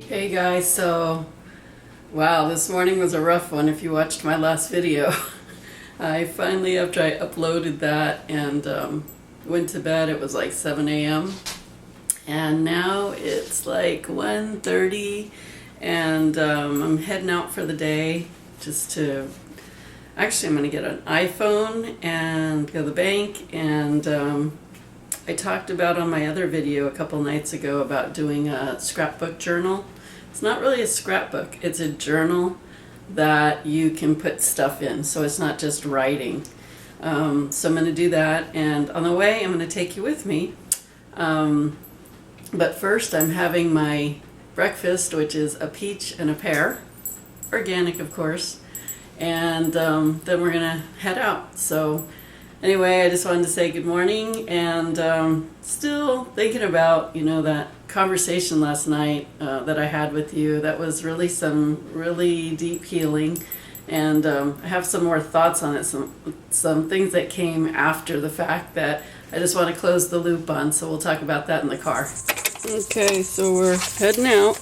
Hey guys, so wow, this morning was a rough one if you watched my last video. I finally, after I uploaded that and went to bed, it was like 7 a.m. and now it's like 1:30 and I'm heading out for the day just to, actually I'm going to get an iPhone and go to the bank. And I talked about on my other video a couple nights ago about doing a scrapbook journal. It's not really a scrapbook, it's a journal that you can put stuff in, so it's not just writing. So I'm going to do that, and on the way I'm going to take you with me. But first I'm having my breakfast, which is a peach and a pear, organic of course, and then we're going to head out. So anyway, I just wanted to say good morning, and still thinking about, that conversation last night that I had with you. That was really some really deep healing, and I have some more thoughts on it, some things that came after the fact that I just want to close the loop on, so we'll talk about that in the car. Okay, so we're heading out,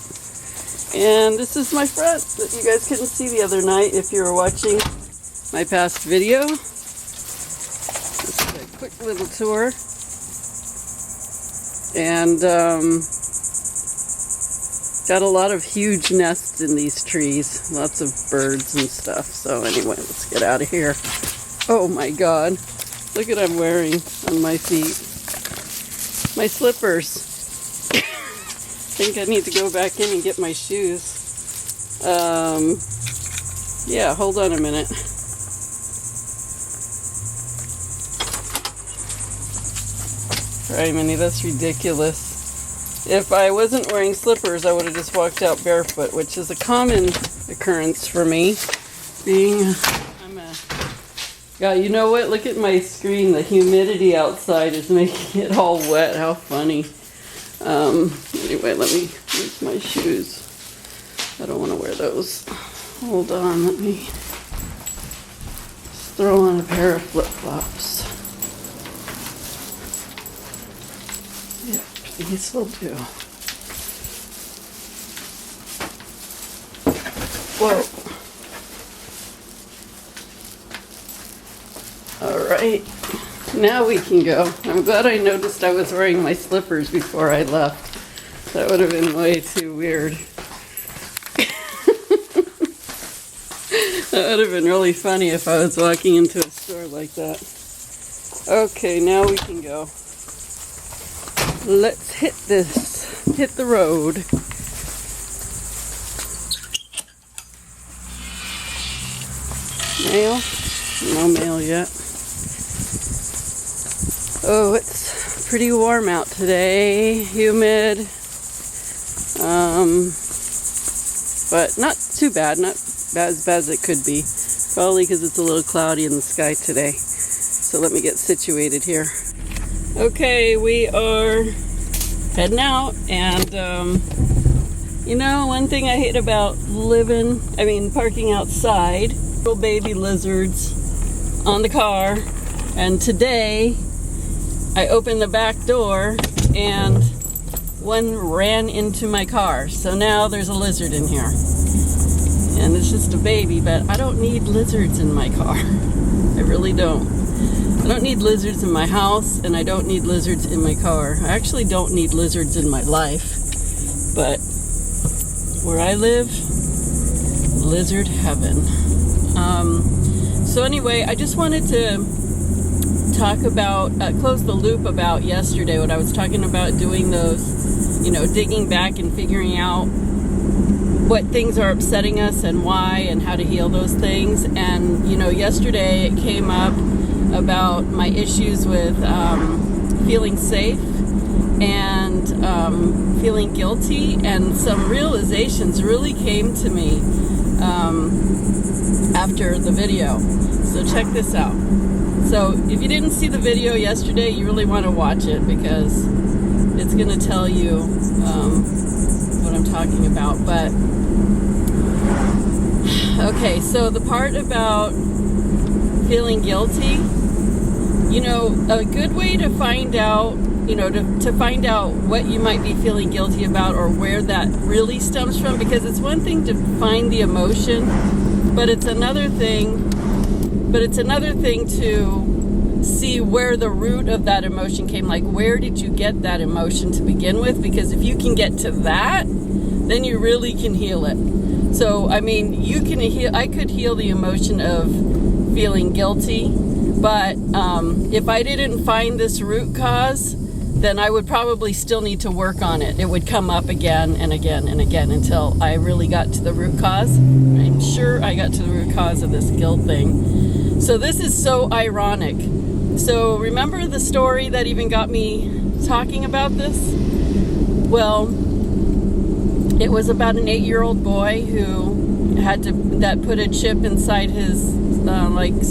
and this is my front that you guys couldn't see the other night if you were watching my past video. Just a quick little tour, and got a lot of huge nests in these trees, lots of birds and stuff. So anyway, let's get out of here. Oh my god, look what I'm wearing on my feet, my slippers. I think I need to go back in and get my shoes. Yeah, hold on a minute. Right, Minnie, that's ridiculous. If I wasn't wearing slippers, I would have just walked out barefoot, which is a common occurrence for me. God, you know what? Look at my screen. The humidity outside is making it all wet. How funny. Anyway, let me use my shoes. I don't want to wear those. Hold on, let me just throw on a pair of flip-flops. Yep, these will do. Whoa. Alright, now we can go. I'm glad I noticed I was wearing my slippers before I left. That would have been way too weird. That would have been really funny if I was walking into a store like that. Okay, now we can go. Let's hit the road. Mail? No mail yet. Oh, it's pretty warm out today, humid, but not too bad, not as bad as it could be, probably because it's a little cloudy in the sky today. So let me get situated here. Okay, we are heading out, and one thing I hate about parking outside, little baby lizards on the car. And today I opened the back door and one ran into my car, so now there's a lizard in here, and it's just a baby, but I don't need lizards in my car. I really don't. I don't need lizards in my house, and I don't need lizards in my car. I actually don't need lizards in my life, but where I live, lizard heaven. So anyway, I just wanted to talk about, close the loop about yesterday, what I was talking about, doing those, digging back and figuring out what things are upsetting us and why, and how to heal those things. And, yesterday it came up about my issues with feeling safe and feeling guilty, and some realizations really came to me after the video. So check this out. So if you didn't see the video yesterday, you really want to watch it, because it's going to tell you what I'm talking about. But okay, so the part about feeling guilty, a good way to find out you know, to find out what you might be feeling guilty about or where that really stems from, because it's one thing to find the emotion, but it's another thing to see where the root of that emotion came. Like, where did you get that emotion to begin with? Because if you can get to that, then you really can heal it. So, I mean, I could heal the emotion of feeling guilty, but if I didn't find this root cause, then I would probably still need to work on it. It would come up again and again and again until I really got to the root cause. I'm sure I got to the root cause of this guilt thing. So this is so ironic. So remember the story that even got me talking about this? Well, it was about an 8-year-old boy who that put a chip inside his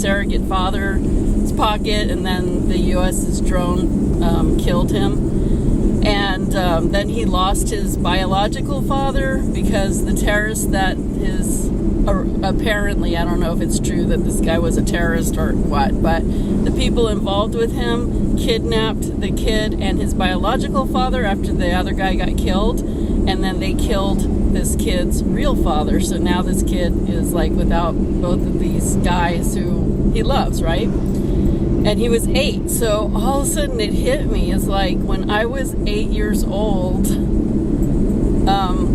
surrogate father's pocket, and then the U.S.'s drone killed him. And then he lost his biological father because the terrorists that apparently, I don't know if it's true that this guy was a terrorist or what, but the people involved with him kidnapped the kid and his biological father after the other guy got killed, and then they killed this kid's real father. So now this kid is like without both of these guys who he loves, right? And he was 8. So all of a sudden it hit me. It's like when I was 8 years old,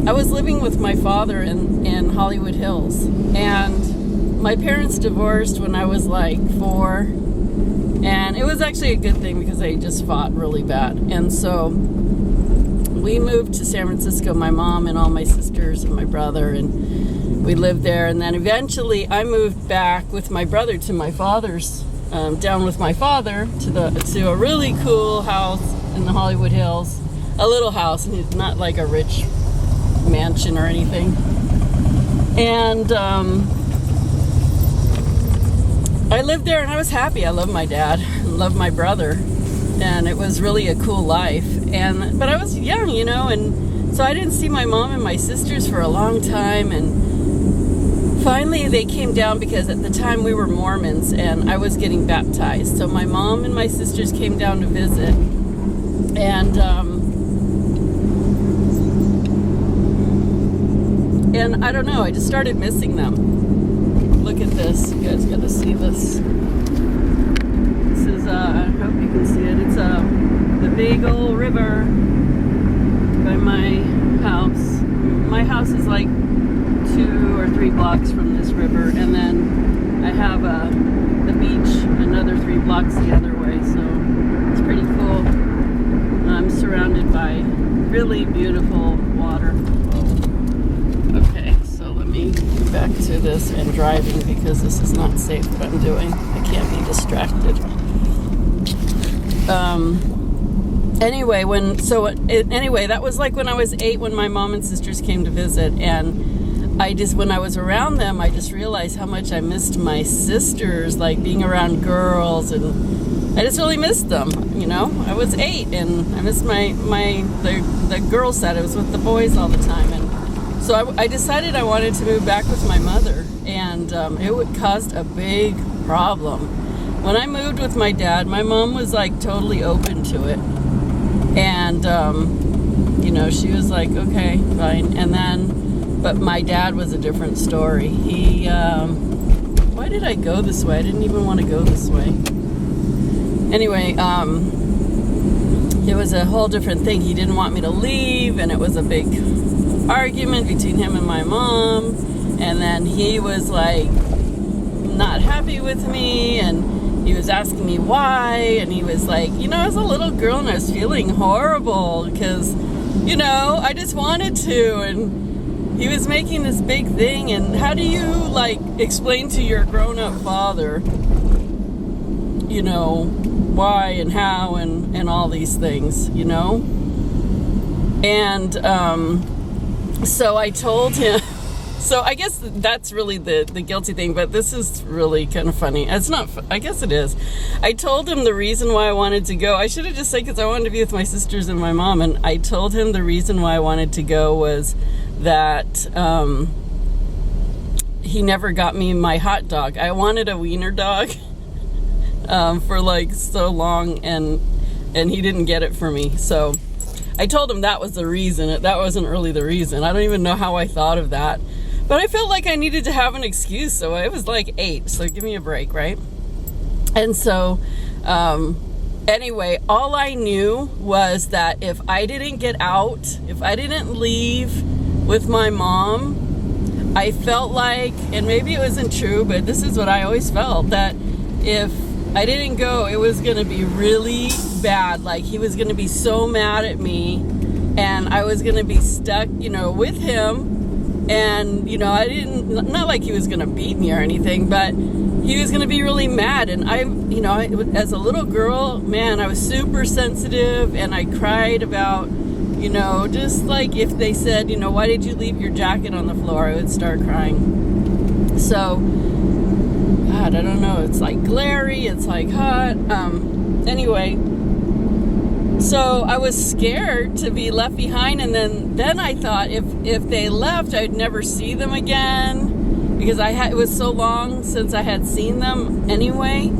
I was living with my father in Hollywood Hills, and my parents divorced when I was like 4, and it was actually a good thing because they just fought really bad. And so we moved to San Francisco, my mom and all my sisters and my brother, and we lived there. And then eventually I moved back with my brother to my father's, down with my father to a really cool house in the Hollywood Hills, a little house, not like a rich mansion or anything. And I lived there and I was happy. I loved my dad, loved my brother, and it was really a cool life. But I was young, you know, and so I didn't see my mom and my sisters for a long time. And finally they came down because at the time we were Mormons and I was getting baptized. So my mom and my sisters came down to visit, and I don't know, I just started missing them. Look at this. You guys got to see this. This is, I hope you can see it. It's the Big Ol' River by my house. My house is like 2 or 3 blocks from this river, and then I have the beach another 3 blocks the other way, so it's pretty cool. I'm surrounded by really beautiful water. Okay, so let me get back to this and driving because this is not safe what I'm doing. I can't be distracted. Anyway, that was like when I was 8 when my mom and sisters came to visit, and when I was around them, I just realized how much I missed my sisters, like being around girls, and I just really missed them, you know. I was 8 and I missed the girl set. I was with the boys all the time, and so I decided I wanted to move back with my mother, and it caused a big problem. When I moved with my dad, my mom was like totally open to it, and you know, she was like, okay, fine. And then, but my dad was a different story. He, why did I go this way? I didn't even want to go this way. Anyway, it was a whole different thing. He didn't want me to leave, and it was a big argument between him and my mom. And then he was like not happy with me, and he was asking me why, and he was like, you know, I was a little girl and I was feeling horrible because, you know, I just wanted to, and he was making this big thing. And how do you like explain to your grown-up father, you know, why and how and all these things, you know? And so I told him. So I guess that's really the guilty thing, but this is really kind of funny. It's not, I guess it is. I told him the reason why I wanted to go. I should have just said because I wanted to be with my sisters and my mom, and I told him the reason why I wanted to go was that he never got me my hot dog. I wanted a wiener dog for like so long, and and he didn't get it for me. So I told him that was the reason. That wasn't really the reason. I don't even know how I thought of that. But I felt like I needed to have an excuse. So it was like 8. So give me a break, right? And so anyway, all I knew was that if I didn't get out, if I didn't leave with my mom, I felt like, and maybe it wasn't true, but this is what I always felt, that if I didn't go, it was going to be really bad. Like, he was going to be so mad at me, and I was going to be stuck, with him. And, not like he was going to beat me or anything, but he was going to be really mad. And I, as a little girl, man, I was super sensitive, and I cried about, just like if they said, why did you leave your jacket on the floor? I would start crying. So, God, I don't know. It's like glary. It's like hot. Anyway, so I was scared to be left behind. And then I thought if they left, I'd never see them again, because it was so long since I had seen them anyway.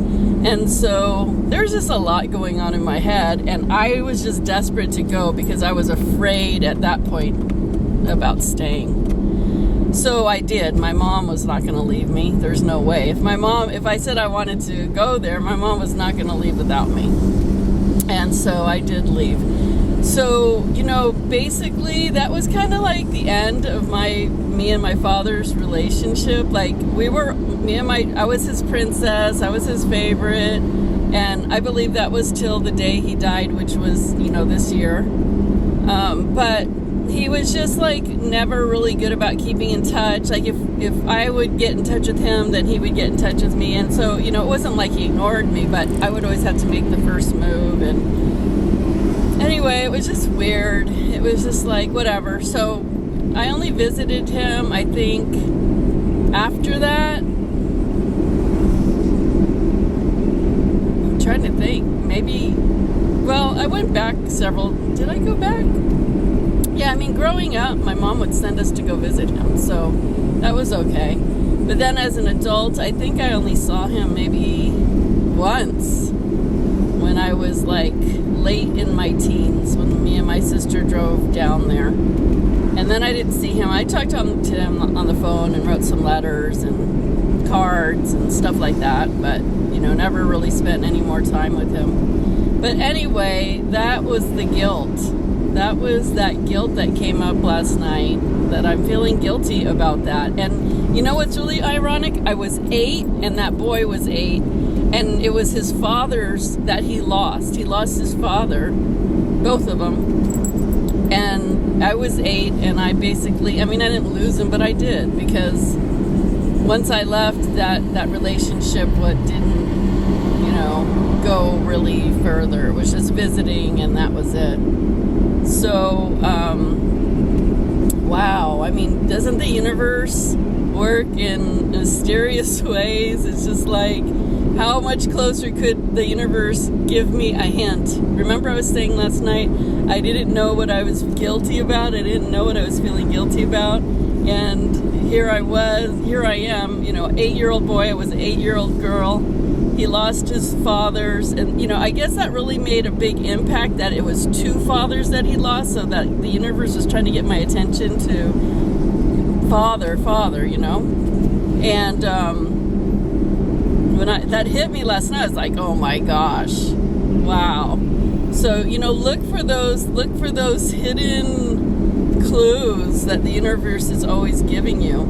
And so there's just a lot going on in my head, and I was just desperate to go because I was afraid at that point about staying. So I did. My mom was not going to leave me. There's no way. If I said I wanted to go there, my mom was not going to leave without me. And so I did leave. So, basically that was kind of like the end of me and my father's relationship. Like, I was his princess, I was his favorite, and I believe that was till the day he died, which was, this year. But he was just like never really good about keeping in touch. Like, if I would get in touch with him, then he would get in touch with me. And so, it wasn't like he ignored me, but I would always have to make the first move. And anyway, it was just weird. It was just like, whatever. So I only visited him, I think, after that. I'm trying to think. Maybe, I went back did I go back? Yeah, growing up, my mom would send us to go visit him, so that was okay. But then as an adult, I think I only saw him maybe once when I was like late in my teens, when me and my sister drove down there. And then I didn't see him. I talked to him on the phone and wrote some letters and cards and stuff like that, but, never really spent any more time with him. But anyway, that was the guilt. That was that guilt that came up last night, that I'm feeling guilty about that. And you know what's really ironic? I was 8 and that boy was 8, and it was his father's that he lost. He lost his father, both of them. And I was 8, and I basically, I didn't lose him, but I did, because once I left, that relationship didn't, go really further. It was just visiting, and that was it. So, wow. Doesn't the universe work in mysterious ways? It's just like, how much closer could the universe give me a hint? Remember I was saying last night, I didn't know what I was guilty about. I didn't know what I was feeling guilty about. And here I am, 8-year-old boy. I was an 8-year-old girl. He lost his fathers, and I guess that really made a big impact, that it was 2 fathers that he lost, so that the universe was trying to get my attention to father, and when that hit me last night, I was like, oh my gosh, wow. So look for those hidden clues that the universe is always giving you.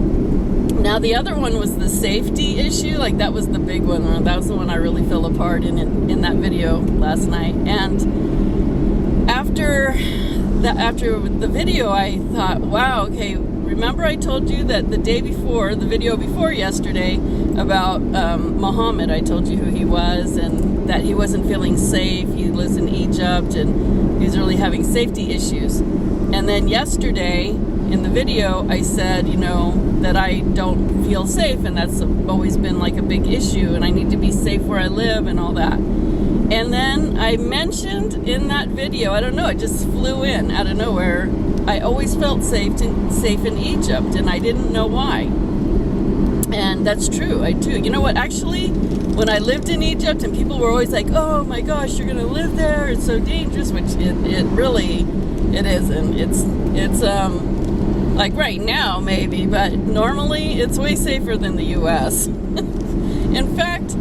Now, the other one was the safety issue. Like, that was the big one. That was the one I really fell apart in that video last night. And after the video, I thought, wow, okay, remember I told you that the video before yesterday, about Muhammad, I told you who he was, and that he wasn't feeling safe. He lives in Egypt, and he was really having safety issues. And then yesterday, in the video, I said, that I don't feel safe, and that's always been like a big issue, and I need to be safe where I live and all that. And then I mentioned in that video, I don't know, it just flew in out of nowhere, I always felt safe in Egypt, and I didn't know why. And that's true, I do. You know what, actually, when I lived in Egypt, and people were always like, oh my gosh, you're gonna live there, it's so dangerous, which it really, it isn't. It's like right now maybe, but normally it's way safer than the US. In fact,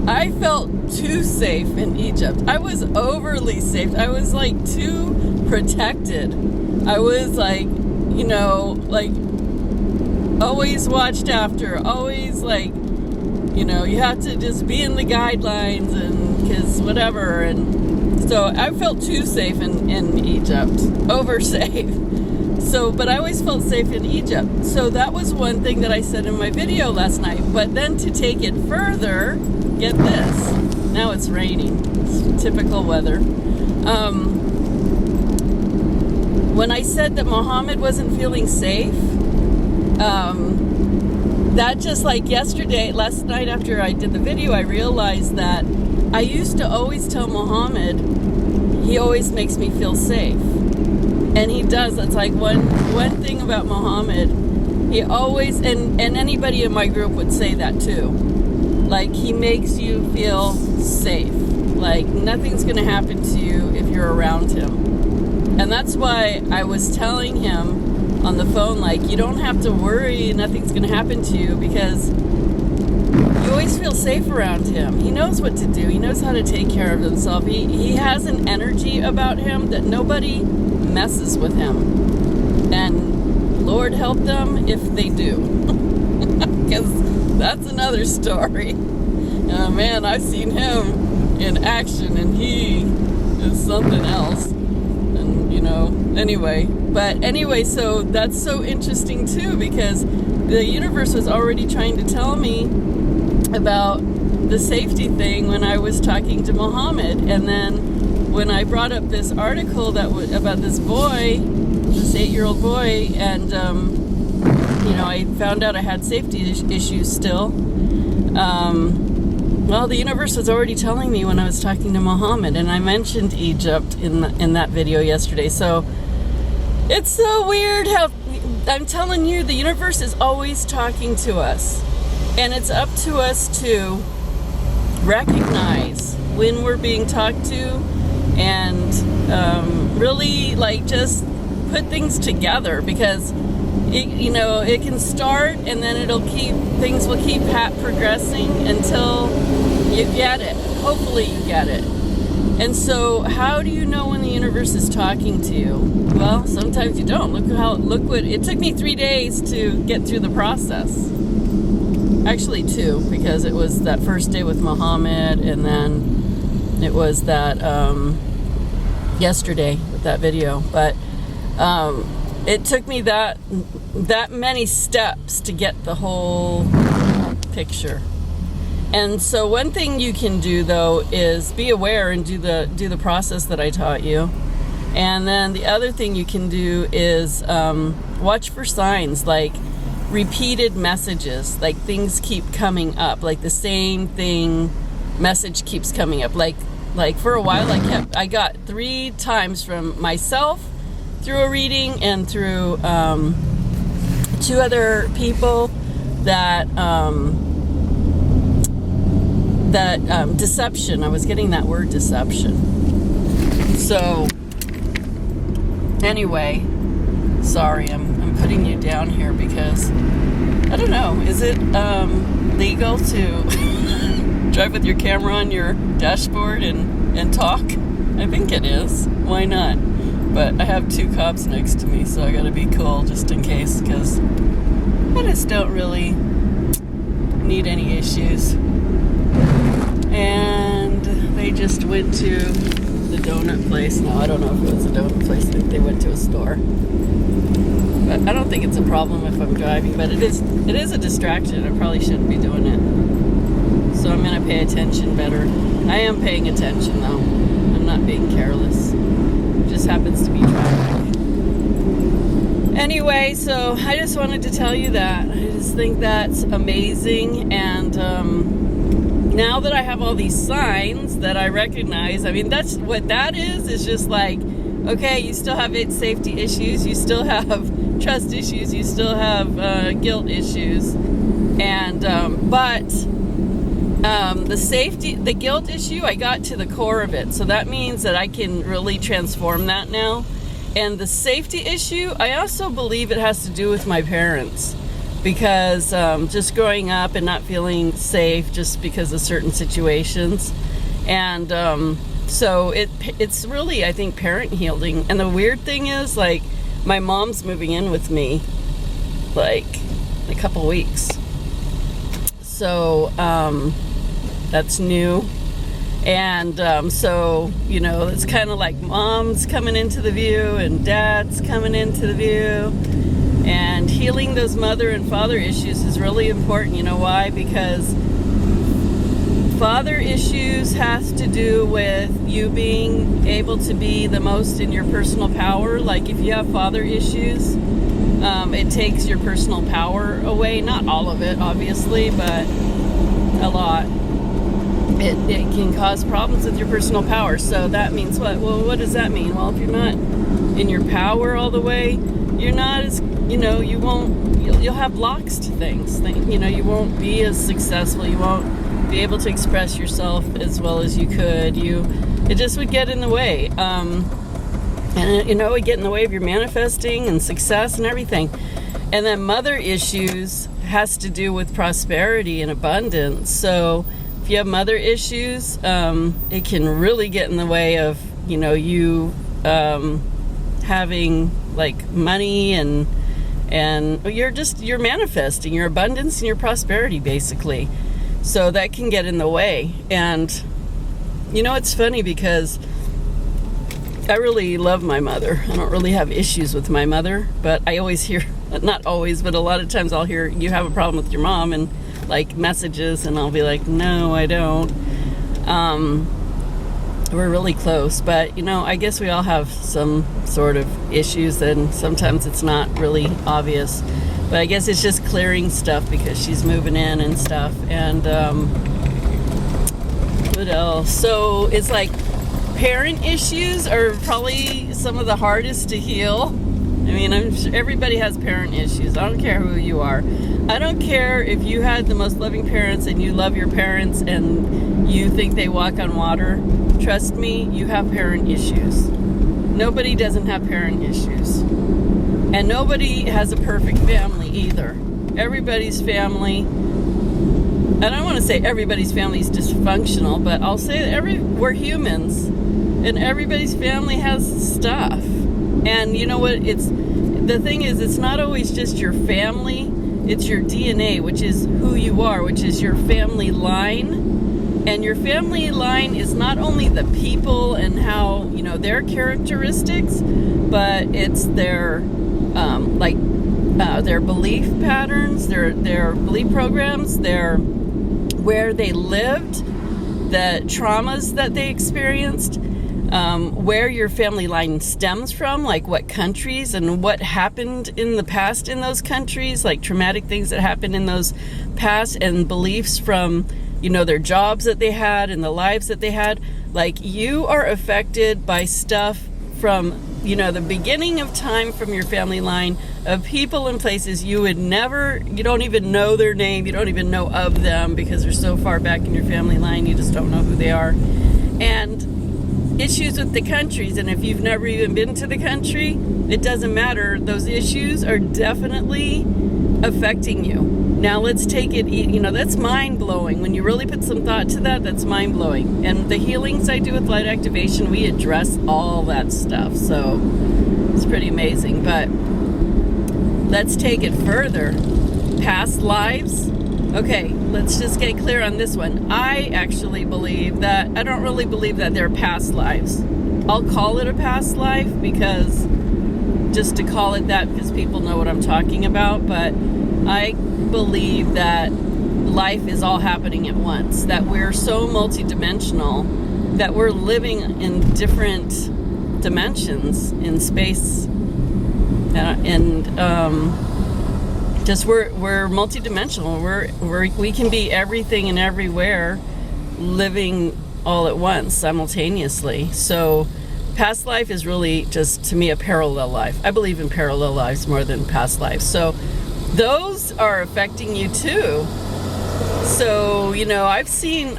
I felt too safe in Egypt. I was overly safe. I was like too protected. I was like, you know, like always watched after, always like, you know, you have to just be in the guidelines and because whatever. And so I felt too safe in Egypt, over safe. So, but I always felt safe in Egypt. So that was one thing that I said in my video last night. But then to take it further, get this. Now it's raining. It's typical weather. When I said that Muhammad wasn't feeling safe, that just like yesterday, last night after I did the video, I realized that I used to always tell Muhammad, he always makes me feel safe. And he does. That's like one thing about Muhammad. He always, and anybody in my group would say that too. Like, he makes you feel safe. Like, nothing's going to happen to you if you're around him. And that's why I was telling him on the phone, like, you don't have to worry, nothing's going to happen to you, because you always feel safe around him. He knows what to do. He knows how to take care of himself. He has an energy about him that nobody messes with him. And Lord help them if they do. Because that's another story. Man, I've seen him in action, and he is something else. And, you know, anyway. But anyway, so that's so interesting too, because the universe was already trying to tell me about the safety thing when I was talking to Muhammad. And then when I brought up this article that was about this boy, this 8-year-old boy, and you know, I found out I had safety issues still. Well, the universe was already telling me when I was talking to Muhammad, and I mentioned Egypt in that video yesterday. So it's so weird how, I'm telling you, the universe is always talking to us, and it's up to us to recognize when we're being talked to, and really like just put things together, because it, you know, it can start and then things will keep progressing until you get it. Hopefully you get it. And so how do you know when the universe is talking to you? Well, sometimes you don't. Look what it took me 3 days to get through the process. Actually 2, because it was that first day with Muhammad, and then it was that yesterday with that video. But it took me that many steps to get the whole picture. And so one thing you can do though is be aware and do the process that I taught you. And then the other thing you can do is watch for signs, like repeated messages, like things keep coming up, like the same message keeps coming up. Like for a while I got 3 times from myself through a reading and through 2 other people that deception. I was getting that word deception. So anyway, sorry, I'm putting you down here because I don't know, is it legal to drive with your camera on your dashboard and talk? I think it is. Why not? But I have 2 cops next to me, so I gotta be cool just in case, because I just don't really need any issues. And they just went to the donut place. No, I don't know if it was a donut place. I think they went to a store. But I don't think it's a problem if I'm driving, but it is a distraction. I probably shouldn't be doing it. So I'm gonna pay attention better. I am paying attention though. I'm not being careless. It just happens to be traffic. Anyway, so I just wanted to tell you that. I just think that's amazing, and now that I have all these signs that I recognize, I mean, that's what that is just like, okay, you still have safety issues, you still have trust issues, you still have guilt issues, and but The guilt issue, I got to the core of it. So that means that I can really transform that now. And the safety issue, I also believe it has to do with my parents. Because just growing up and not feeling safe just because of certain situations. And so it's really, I think, parent healing. And the weird thing is, like, my mom's moving in with me, like, in a couple weeks. So that's new. And so, you know, it's kind of like mom's coming into the view and dad's coming into the view. And healing those mother and father issues is really important. You know why? Because father issues has to do with you being able to be the most in your personal power. Like if you have father issues, it takes your personal power away. Not all of it, obviously, but a lot. It can cause problems with your personal power. So that means what? Well, what does that mean? Well, if you're not in your power all the way, you're not as, you know, you'll have blocks to things. You know, you won't be as successful. You won't be able to express yourself as well as you could. It just would get in the way. And, you know, it would get in the way of your manifesting and success and everything. And then mother issues has to do with prosperity and abundance. So if you have mother issues, it can really get in the way of, you know, you having like money and you're manifesting your abundance and your prosperity, basically. So that can get in the way. And you know, it's funny because I really love my mother. I don't really have issues with my mother, but I always hear, not always, but a lot of times I'll hear, you have a problem with your mom, and like messages, and I'll be like, no, I don't. We're really close, but you know, I guess we all have some sort of issues, and sometimes it's not really obvious. But I guess it's just clearing stuff because she's moving in and stuff. And what else? So it's like parent issues are probably some of the hardest to heal. I mean, I'm sure everybody has parent issues. I don't care who you are. I don't care if you had the most loving parents and you love your parents and you think they walk on water. Trust me, you have parent issues. Nobody doesn't have parent issues. And nobody has a perfect family either. Everybody's family, I don't want to say everybody's family is dysfunctional, but I'll say that we're humans, and everybody's family has stuff. And you know what? The thing is, it's not always just your family. It's your DNA, which is who you are, which is your family line. And your family line is not only the people and how, you know, their characteristics, but it's their their belief patterns, their belief programs, where they lived, the traumas that they experienced, where your family line stems from, like what countries and what happened in the past in those countries, like traumatic things that happened in those past, and beliefs from, you know, their jobs that they had and the lives that they had. Like, you are affected by stuff from, you know, the beginning of time, from your family line, of people and places you don't even know their name, you don't even know of them because they're so far back in your family line, you just don't know who they are. And issues with the countries, and if you've never even been to the country, it doesn't matter. Those issues are definitely affecting you. Now let's take it, you know, that's mind-blowing. When you really put some thought to that, that's mind-blowing. And the healings I do with light activation, we address all that stuff. So it's pretty amazing. But let's take it further. Past lives. Okay, let's just get clear on this one. I actually believe that, I don't really believe that they're past lives. I'll call it a past life because, just to call it that because people know what I'm talking about, but I believe that life is all happening at once, that we're so multidimensional, that we're living in different dimensions in space, and just we're multidimensional. We can be everything and everywhere, living all at once simultaneously. So past life is really just, to me, a parallel life. I believe in parallel lives more than past lives. So those are affecting you too. So, I've seen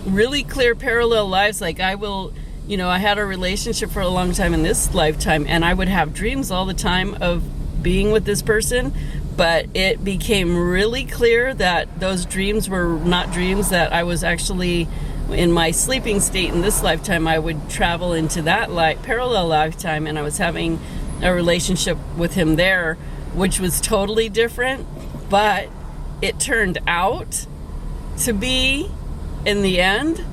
really clear parallel lives. Like I had a relationship for a long time in this lifetime, and I would have dreams all the time of being with this person, but it became really clear that those dreams were not dreams, that I was actually in my sleeping state in this lifetime. I would travel into that parallel lifetime, and I was having a relationship with him there, which was totally different, but it turned out to be, in the end,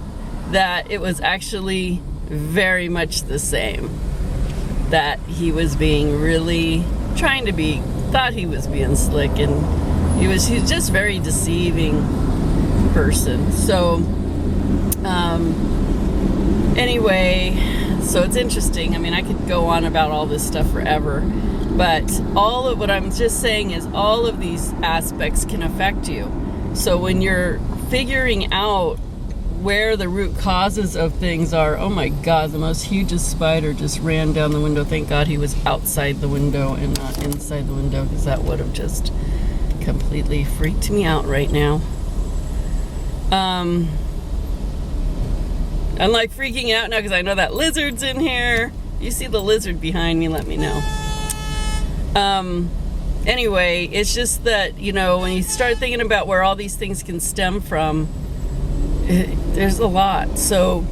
that it was actually very much the same. That he was being really thought he was being slick, and he's just very deceiving person. So anyway, so it's interesting. I mean, I could go on about all this stuff forever, but all of what I'm just saying is all of these aspects can affect you. So when you're figuring out where the root causes of things are, oh my God, the most hugest spider just ran down the window. Thank God he was outside the window and not inside the window, because that would have just completely freaked me out right now. I'm like freaking out now because I know that lizard's in here. You see the lizard behind me, let me know. Anyway, it's just that, when you start thinking about where all these things can stem from, there's a lot. So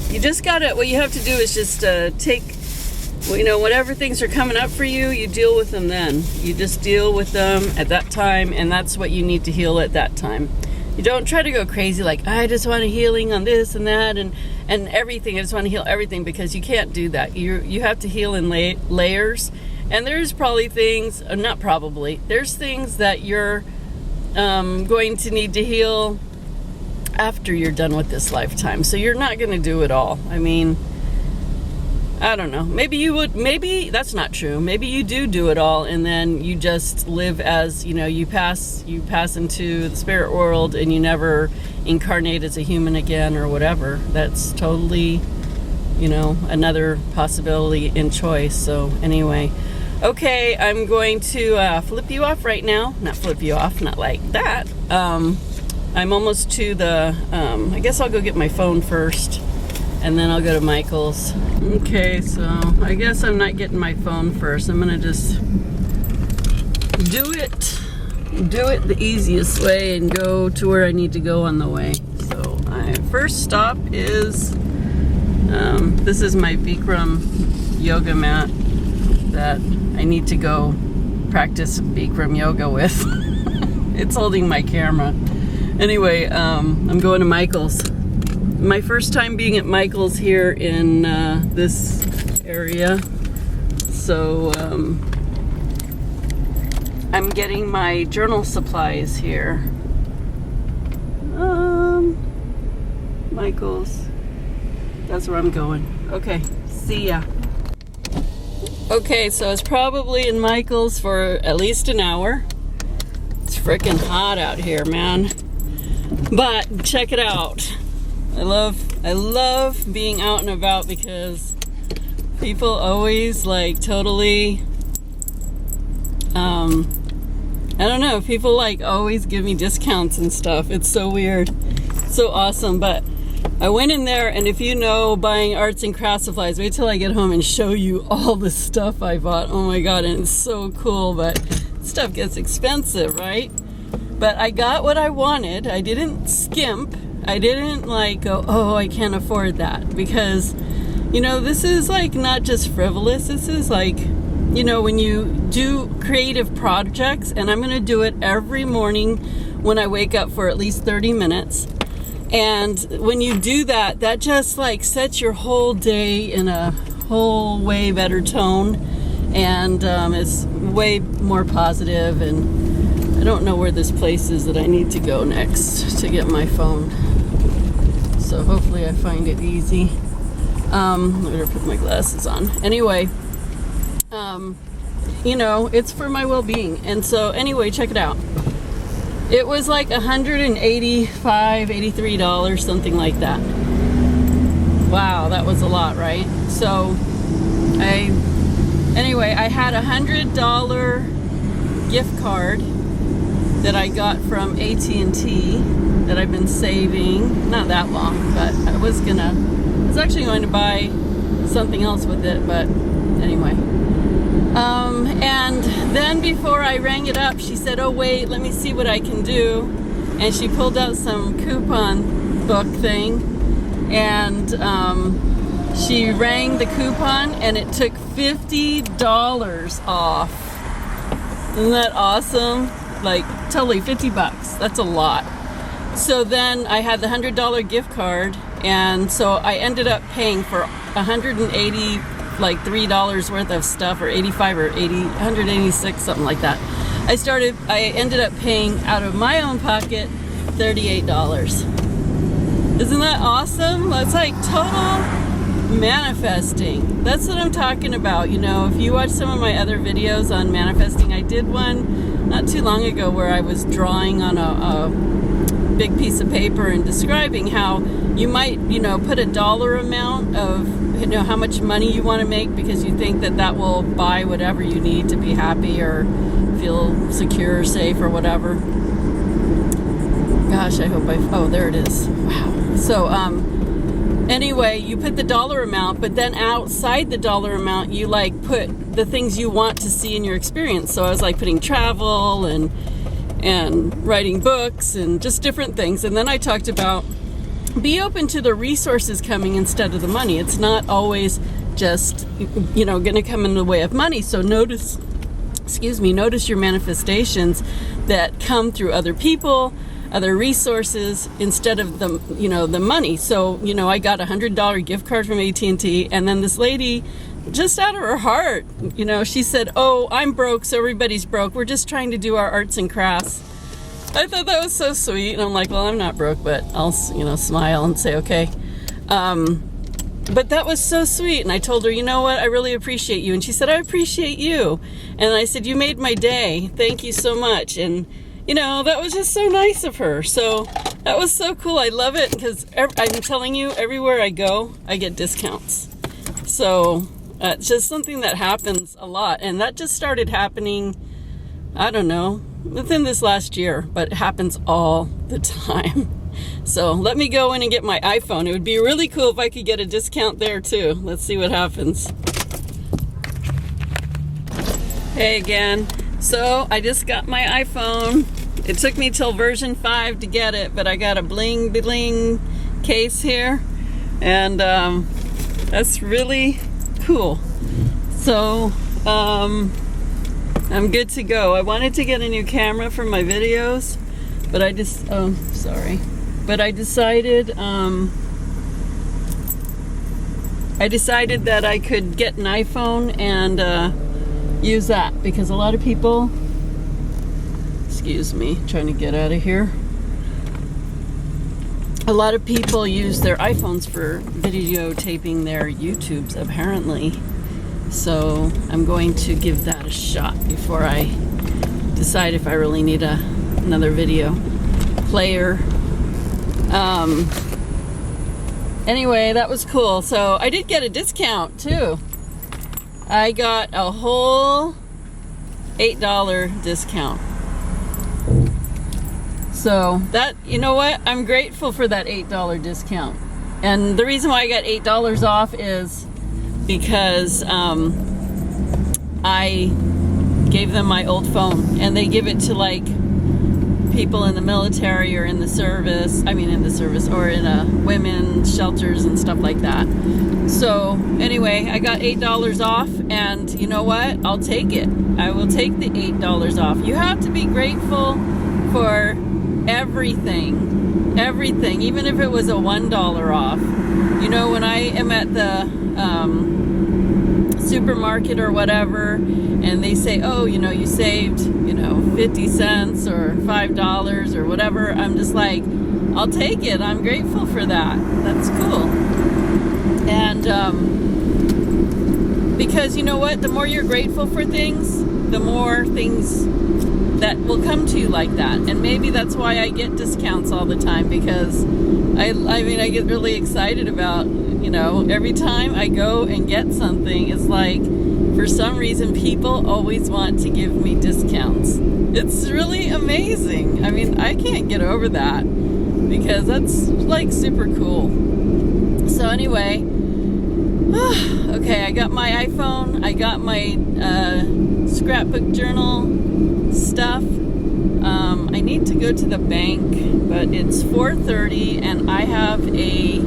you just what you have to do is just take, whatever things are coming up for you, you deal with them then. You just deal with them at that time, and that's what you need to heal at that time. You don't try to go crazy like, I just want a healing on this and that and everything. I just want to heal everything, because you can't do that. You have to heal in layers. And there's probably things, there's things that you're going to need to heal after you're done with this lifetime. So you're not going to do it all. I mean, I don't know. Maybe you would, maybe that's not true. Maybe you do it all, and then you just live as, you pass into the spirit world and you never incarnate as a human again or whatever. That's totally, another possibility in choice. So anyway, okay, I'm going to flip you off right now. Not flip you off, not like that. I'm almost to the, I guess I'll go get my phone first, and then I'll go to Michael's. Okay, so I guess I'm not getting my phone first. I'm gonna just do it the easiest way and go to where I need to go on the way. So my first stop is, this is my Bikram yoga mat that I need to go practice Bikram yoga with. It's holding my camera. Anyway, I'm going to Michael's. My first time being at Michael's here in this area. So I'm getting my journal supplies here. Michael's. That's where I'm going. Okay, see ya. Okay, so it's probably in Michael's for at least an hour. It's freaking hot out here, man. But check it out. I love being out and about, because people always like totally, I don't know, people like always give me discounts and stuff. It's so weird, so awesome. But I went in there, and if you know buying arts and craft supplies, wait till I get home and show you all the stuff I bought. Oh my God, and it's so cool, but stuff gets expensive, right? But I got what I wanted. I didn't skimp. I didn't like go, oh, I can't afford that, because, this is like not just frivolous. This is like, when you do creative projects, and I'm going to do it every morning when I wake up for at least 30 minutes. And when you do that, that just like sets your whole day in a whole way better tone, and it's way more positive. And I don't know where this place is that I need to go next to get my phone. So hopefully I find it easy. I better put my glasses on. Anyway, it's for my well-being. And so anyway, check it out. It was like $185, $83, something like that. Wow, that was a lot, right? So I had $100 gift card that I got from AT&T that I've been saving. Not that long, but I was actually going to buy something else with it, but anyway. And then before I rang it up, she said, oh wait, let me see what I can do. And she pulled out some coupon book thing, and she rang the coupon and it took $50 off. Isn't that awesome? Like totally $50. That's a lot. So then I had the $100 gift card, and so I ended up paying for $180, like $3 worth of stuff, or 85 or 80, 186, something like that. I ended up paying out of my own pocket $38. Isn't that awesome? That's like total manifesting. That's what I'm talking about. You know, if you watch some of my other videos on manifesting, I did one not too long ago where I was drawing on a big piece of paper and describing how you might, you know, put a dollar amount of, you know, how much money you want to make because you think that will buy whatever you need to be happy or feel secure or safe or whatever. Gosh, I hope oh, there it is. Wow. So, anyway, you put the dollar amount, but then outside the dollar amount, you like put the things you want to see in your experience. So I was like putting travel and writing books and just different things. And then I talked about be open to the resources coming instead of the money. It's not always just, you know, going to come in the way of money. So notice your manifestations that come through other people, other resources instead of the, you know, the money. So, you know, I got a $100 gift card from AT&T, and then this lady, just out of her heart, you know, she said, oh, I'm broke, so everybody's broke. We're just trying to do our arts and crafts. I thought that was so sweet, and I'm like, well, I'm not broke, but I'll, you know, smile and say, okay. But that was so sweet, and I told her, you know what, I really appreciate you. And she said, I appreciate you. And I said, you made my day. Thank you so much. And you know, that was just so nice of her. So that was so cool. I love it because I'm telling you, everywhere I go, I get discounts. So it's just something that happens a lot. And that just started happening, I don't know, within this last year, but it happens all the time. So let me go in and get my iPhone. It would be really cool if I could get a discount there too. Let's see what happens. Hey again. So I just got my iPhone. It took me till version 5 to get it, but I got a bling bling case here, and that's really cool. So I'm good to go. I wanted to get a new camera for my videos, but I just I decided that I could get an iPhone and use that, because a lot of people, excuse me, trying to get out of here. A lot of people use their iPhones for videotaping their YouTubes, apparently. So I'm going to give that a shot before I decide if I really need another video player. Anyway, that was cool. So I did get a discount too. I got a whole $8 discount. So that, you know what? I'm grateful for that $8 discount. And the reason why I got $8 off is because I gave them my old phone, and they give it to like people in the military or in the service, or in women's shelters and stuff like that. So anyway, I got $8 off, and you know what? I'll take it. I will take the $8 off. You have to be grateful for everything, even if it was a $1 off. You know, when I am at the supermarket or whatever, and they say, oh, you know, you saved, 50 cents or $5 or whatever, I'm just like, I'll take it. I'm grateful for that. That's cool. And because you know what, the more you're grateful for things, the more things that will come to you like that. And maybe that's why I get discounts all the time, because I get really excited about, every time I go and get something, it's like, for for some reason, people always want to give me discounts. It's really amazing. I mean, I can't get over that because that's like super cool. So anyway, okay, I got my iPhone, I got my scrapbook journal stuff. I need to go to the bank, but it's 4:30 and I have a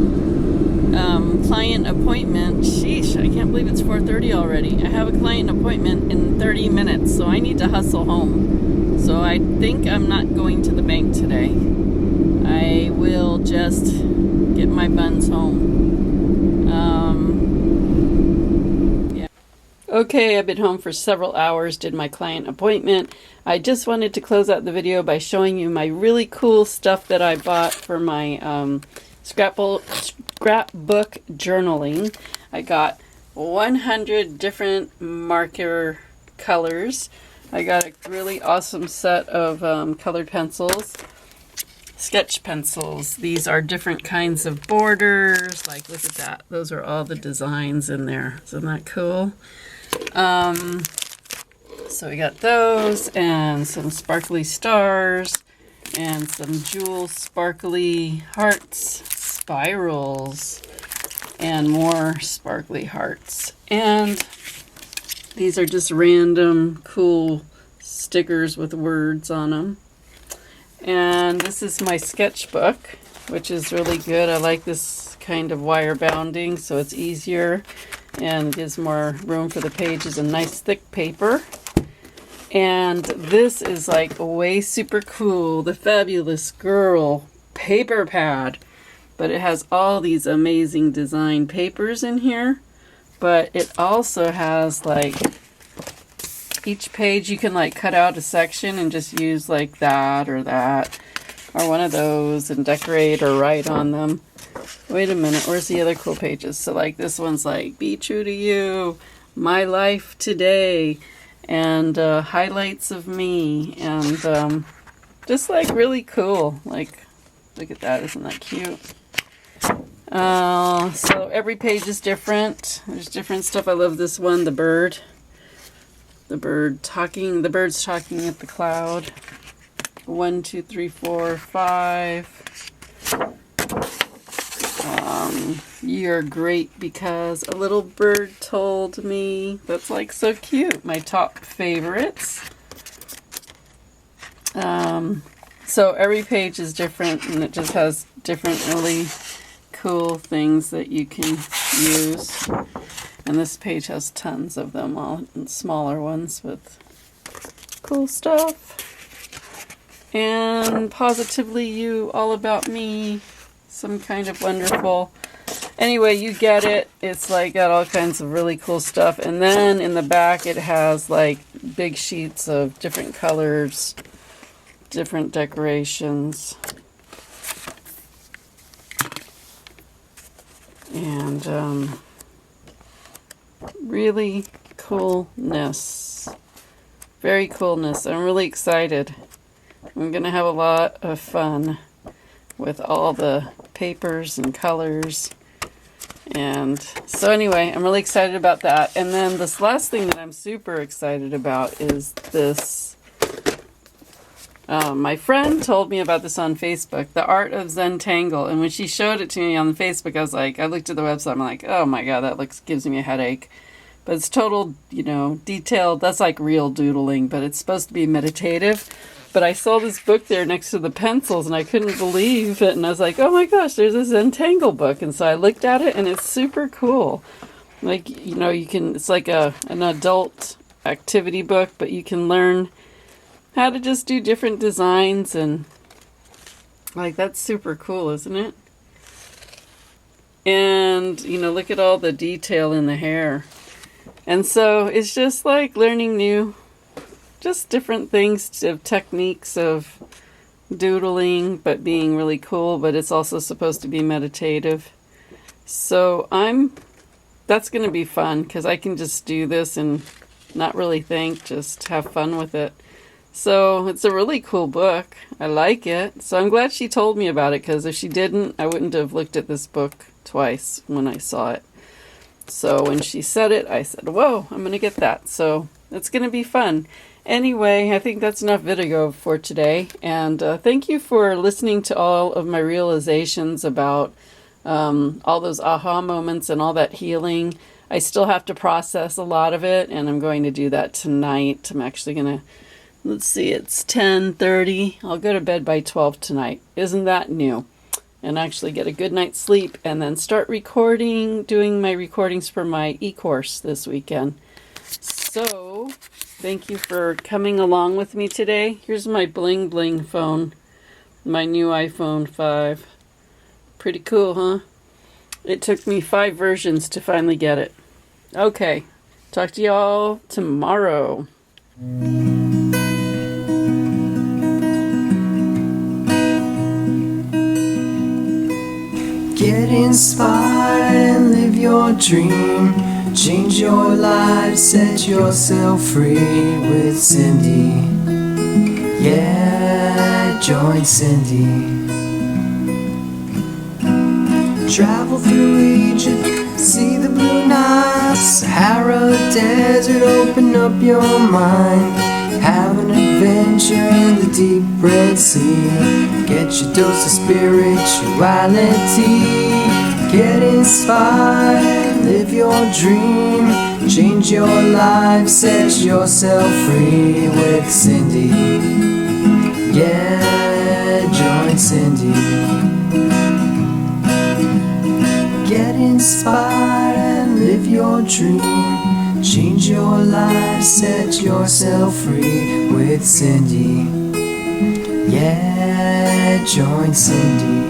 client appointment. Sheesh, I can't believe it's 4:30 already. I have a client appointment in 30 minutes, so I need to hustle home. So I think I'm not going to the bank today. I will just get my buns home. Yeah. Okay, I've been home for several hours, did my client appointment. I just wanted to close out the video by showing you my really cool stuff that I bought for my scrapbook journaling. I got 100 different marker colors. I got a really awesome set of colored pencils, sketch pencils. These are different kinds of borders. Like, look at that. Those are all the designs in there. Isn't that cool? So we got those and some sparkly stars and some jewel sparkly hearts, spirals, and more sparkly hearts. And these are just random cool stickers with words on them. And this is my sketchbook, which is really good. I like this kind of wire bounding, so it's easier and gives more room for the pages and nice thick paper. And this is like way super cool, the Fabulous Girl paper pad. But it has all these amazing design papers in here. But it also has like, each page you can like cut out a section and just use like that or one of those and decorate or write on them. Wait a minute, where's the other cool pages? So like this one's like, be true to you, my life today, and highlights of me, and just like really cool. Like, look at that, isn't that cute? So every page is different. There's different stuff. I love this one, the bird. The bird's talking at the cloud. 1, 2, 3, 4, 5. You're great because a little bird told me. That's like so cute. My top favorites. So every page is different, and it just has different really cool things that you can use. And this page has tons of them, all smaller ones with cool stuff. And Positively You, All About Me, some kind of wonderful. Anyway, you get it. It's like got all kinds of really cool stuff. And then in the back it has like big sheets of different colors, different decorations. And really coolness. Very coolness. I'm really excited. I'm going to have a lot of fun with all the papers and colors. And so anyway, I'm really excited about that. And then this last thing that I'm super excited about is this. My friend told me about this on Facebook, The Art of Zentangle. And when she showed it to me on Facebook, I was like, I looked at the website, I'm like, oh my god, that gives me a headache. But it's total, detailed. That's like real doodling, but it's supposed to be meditative. But I saw this book there next to the pencils, and I couldn't believe it. And I was like, oh my gosh, there's a Zentangle book. And so I looked at it, and it's super cool. Like, you can, it's like an adult activity book, but you can learn how to just do different designs. And like, that's super cool, isn't it? And, look at all the detail in the hair. And so it's just like learning just different things, of techniques of doodling, but being really cool, but it's also supposed to be meditative. So that's going to be fun, because I can just do this and not really think, just have fun with it. So it's a really cool book. I like it. So I'm glad she told me about it, because if she didn't, I wouldn't have looked at this book twice when I saw it. So when she said it, I said, whoa, I'm going to get that. So it's going to be fun. Anyway, I think that's enough video for today. And thank you for listening to all of my realizations about all those aha moments and all that healing. I still have to process a lot of it, and I'm going to do that tonight. I'm actually going to, let's see, it's 10:30. I'll go to bed by 12 tonight. Isn't that new? And actually get a good night's sleep and then start doing my recordings for my e-course this weekend. So, thank you for coming along with me today. Here's my bling bling phone, my new iPhone 5. Pretty cool, huh? It took me 5 versions to finally get it. Okay, talk to y'all tomorrow. Get inspired and live your dream. Change your life, set yourself free with Cindy. Yeah, join Cindy. Travel through Egypt, see the blue Nile, Sahara Desert, open up your mind. Have an adventure in the deep Red Sea. Get your dose of spirituality. Get inspired, live your dream. Change your life, set yourself free with Cindy. Yeah, join Cindy. Get inspired and live your dream. Change your life, set yourself free with Cindy. Yeah, join Cindy.